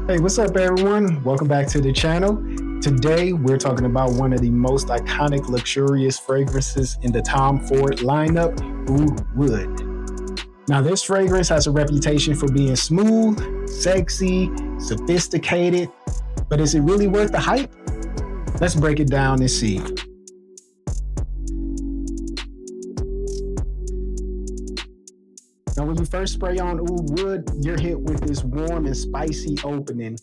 Hey, what's up, everyone? Welcome back to the channel. Today, we're talking about one of the most iconic, luxurious fragrances in the Tom Ford lineup, Oud Wood. Now, this fragrance has a reputation for being smooth, sexy, sophisticated, but is it really worth the hype? Let's break it down and see. Now, when you first spray on Oud Wood, you're hit with this warm and spicy opening.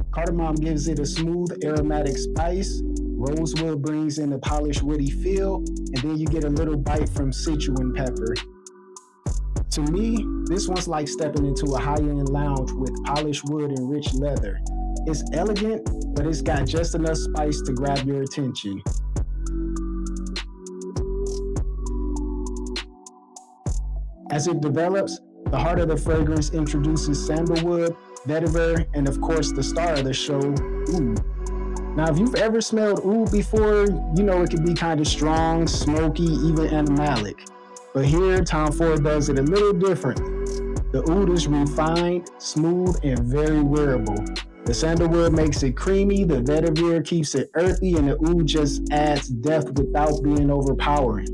Cardamom gives it a smooth aromatic spice. Rosewood brings in a polished woody feel, and then you get a little bite from cinnamon pepper. To me, this one's like stepping into a high-end lounge with polished wood and rich leather. It's elegant, but it's got just enough spice to grab your attention. As it develops, the heart of the fragrance introduces sandalwood, vetiver, and of course the star of the show, oud. Now, if you've ever smelled oud before, you know it can be kind of strong, smoky, even animalic. But here, Tom Ford does it a little differently. The oud is refined, smooth, and very wearable. The sandalwood makes it creamy, the vetiver keeps it earthy, and the oud just adds depth without being overpowering.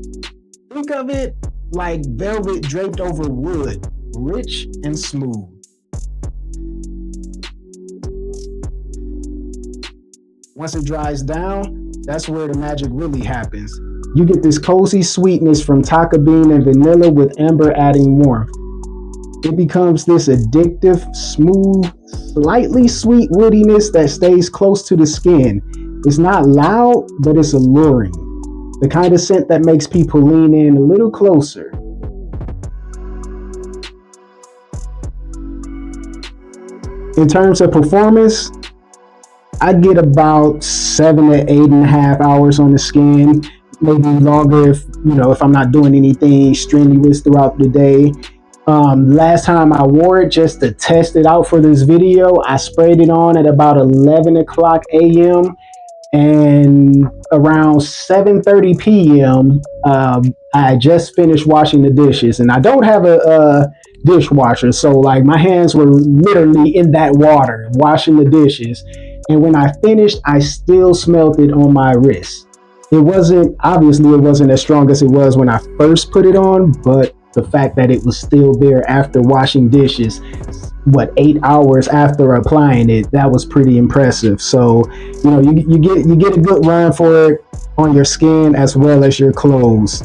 Think of it like velvet draped over wood, rich and smooth. Once it dries down, that's where the magic really happens. You get this cozy sweetness from tonka bean and vanilla with amber adding warmth. It becomes this addictive, smooth, slightly sweet woodiness that stays close to the skin. It's not loud, but it's alluring. The kind of scent that makes people lean in a little closer. In terms of performance, I get about 7 to 8.5 hours on the skin, maybe longer if I'm not doing anything strenuous throughout the day. Last time I wore it just to test it out for this video, I sprayed it on at about 11 o'clock a.m. and around 7:30 p.m. I just finished washing the dishes, and I don't have a dishwasher, so like my hands were literally in that water washing the dishes. And when I finished, I still smelled it on my wrist. It wasn't as strong as it was when I first put it on, but the fact that it was still there after washing dishes, 8 hours after applying it, that was pretty impressive. So, you get a good run for it on your skin as well as your clothes.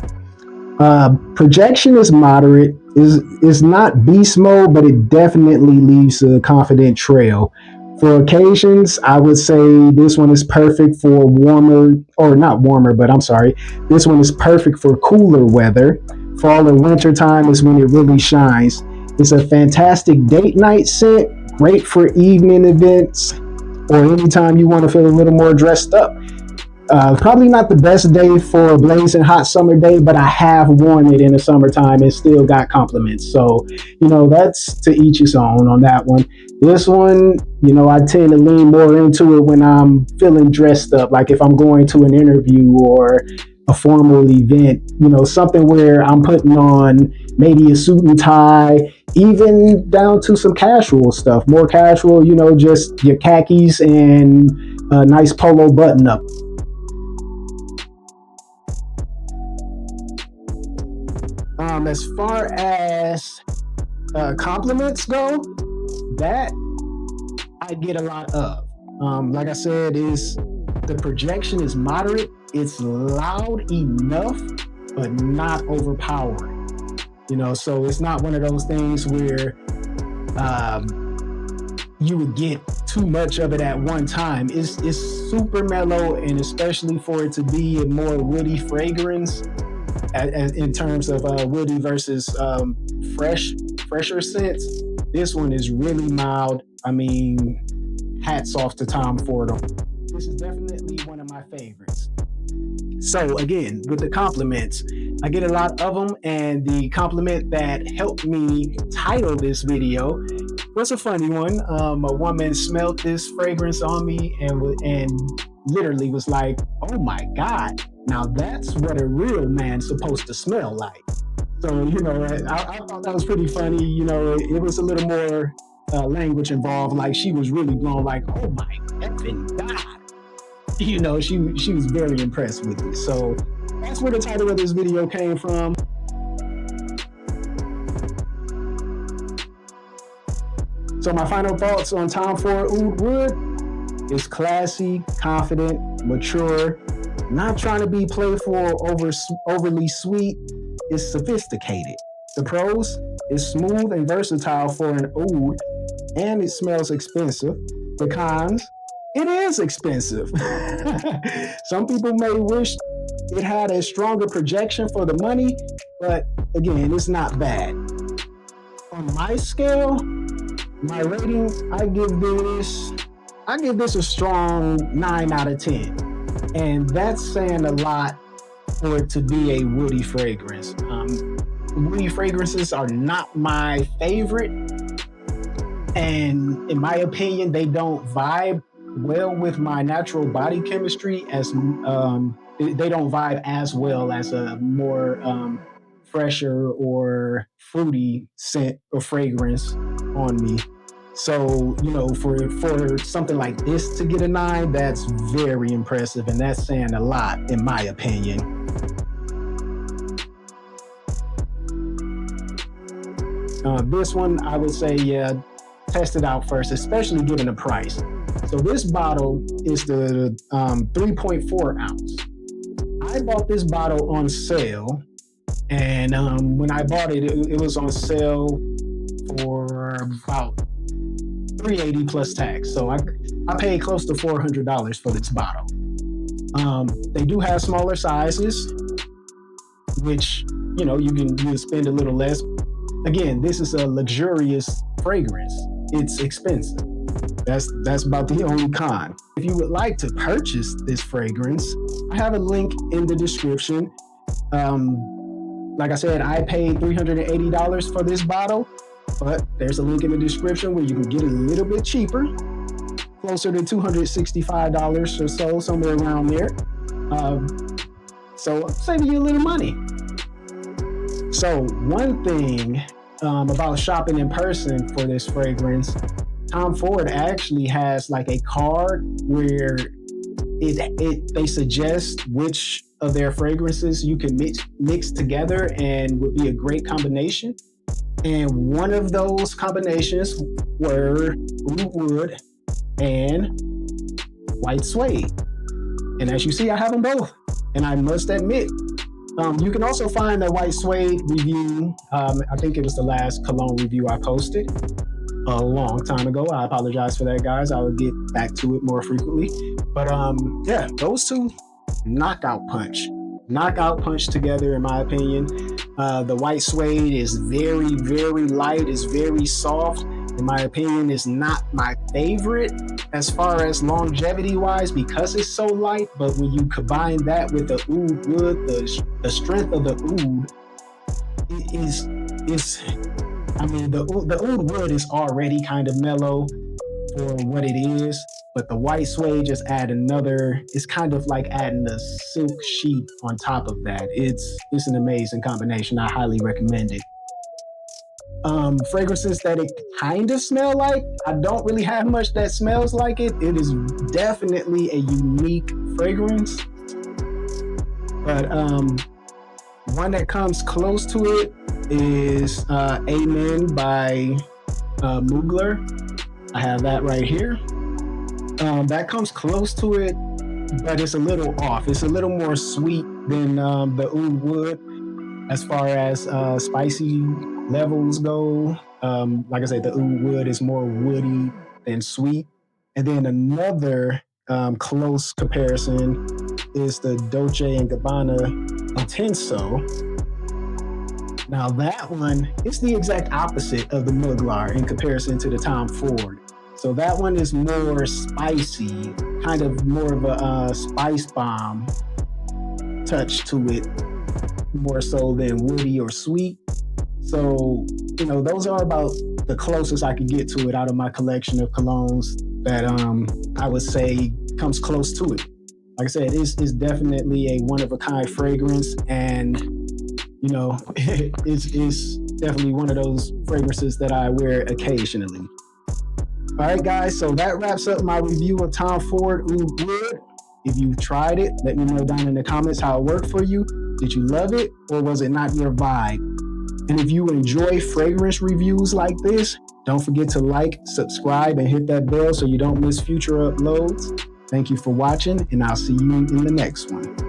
Projection is moderate. Is not beast mode, but it definitely leaves a confident trail. For occasions, I would say this one is perfect for this one is perfect for cooler weather. Fall and winter time is when it really shines. It's a fantastic date night scent, great for evening events, or anytime you want to feel a little more dressed up. Probably not the best day for a blazing hot summer day, but I have worn it in the summertime and still got compliments. So, that's to each his own on that one. This one, I tend to lean more into it when I'm feeling dressed up, like if I'm going to an interview or a formal event, something where I'm putting on maybe a suit and tie, even down to some casual stuff, more casual, just your khakis and a nice polo button up. As far as compliments go, that I get a lot of. Like I said, the projection is moderate. It's loud enough, but not overpowering. So it's not one of those things where you would get too much of it at one time. It's super mellow, and especially for it to be a more woody fragrance, in terms of woody versus fresher scents, this one is really mild. I mean, hats off to Tom Ford. This is definitely one of my favorites. So again, with the compliments, I get a lot of them, and the compliment that helped me title this video was a funny one. A woman smelled this fragrance on me and literally was like, "Oh my God, now that's what a real man's supposed to smell like." So, I thought that was pretty funny. It was a little more language involved. Like she was really blown, like, oh my effing God. You know, she was very impressed with it. So that's where the title of this video came from. So my final thoughts on Tom Ford Oud Wood is classy, confident, mature, not trying to be playful or overly sweet. It's sophisticated. The pros is smooth and versatile for an oud, and it smells expensive. The cons, it is expensive. Some people may wish it had a stronger projection for the money, but again, it's not bad. On my scale, my rating, I give this a strong 9 out of 10. And that's saying a lot for it to be a woody fragrance. Woody fragrances are not my favorite. And in my opinion, they don't vibe well with my natural body chemistry as they don't vibe as well as a more fresher or fruity scent or fragrance on me. So, you know, for something like this to get a 9, that's very impressive, and that's saying a lot in my opinion. This one, I would say, yeah, test it out first, especially given the price. So this bottle is the 3.4 ounce. I bought this bottle on sale, and when I bought it, it was on sale for about $380 plus tax. So I paid close to $400 for this bottle. They do have smaller sizes, which, you know, you can spend a little less. Again, this is a luxurious fragrance. It's expensive. That's about the only con. If you would like to purchase this fragrance, I have a link in the description. Like I said, I paid $380 for this bottle, but there's a link in the description where you can get it a little bit cheaper, closer to $265 or so, somewhere around there. So saving you a little money. So one thing about shopping in person for this fragrance, Tom Ford actually has like a card where they suggest which of their fragrances you can mix together and would be a great combination. And one of those combinations were Oud Wood and white suede. And as you see, I have them both. And I must admit, you can also find the white suede review. I think it was the last Cologne review I posted a long time ago. I apologize for that, guys. I will get back to it more frequently. But yeah, those two, knockout punch together, in my opinion. The white suede is very, very light. It's very soft. In my opinion, it's not my favorite as far as longevity wise because it's so light. But when you combine that with the Oud Wood, the strength of the oud, the Oud Wood is already kind of mellow for what it is. But the white suede just add another, it's kind of like adding a silk sheet on top of that. It's an amazing combination. I highly recommend it. Fragrances that it kind of smell like, I don't really have much that smells like it. It is definitely a unique fragrance. But one that comes close to it is Amen by Mugler. I have that right here. That comes close to it, but it's a little off. It's a little more sweet than the Oud Wood as far as spicy levels go. Like I said, the Oud Wood is more woody than sweet. And then another close comparison is the Dolce & Gabbana Intenso. Now that one is the exact opposite of the Mugler in comparison to the Tom Ford. So that one is more spicy, kind of more of a spice bomb touch to it, more so than woody or sweet. So, those are about the closest I could get to it out of my collection of colognes that I would say comes close to it. Like I said, it's definitely a one-of-a-kind fragrance, and, it's definitely one of those fragrances that I wear occasionally. All right, guys, so that wraps up my review of Tom Ford Oud Wood. If you tried it, let me know down in the comments how it worked for you. Did you love it, or was it not your vibe? And if you enjoy fragrance reviews like this, don't forget to like, subscribe, and hit that bell so you don't miss future uploads. Thank you for watching, and I'll see you in the next one.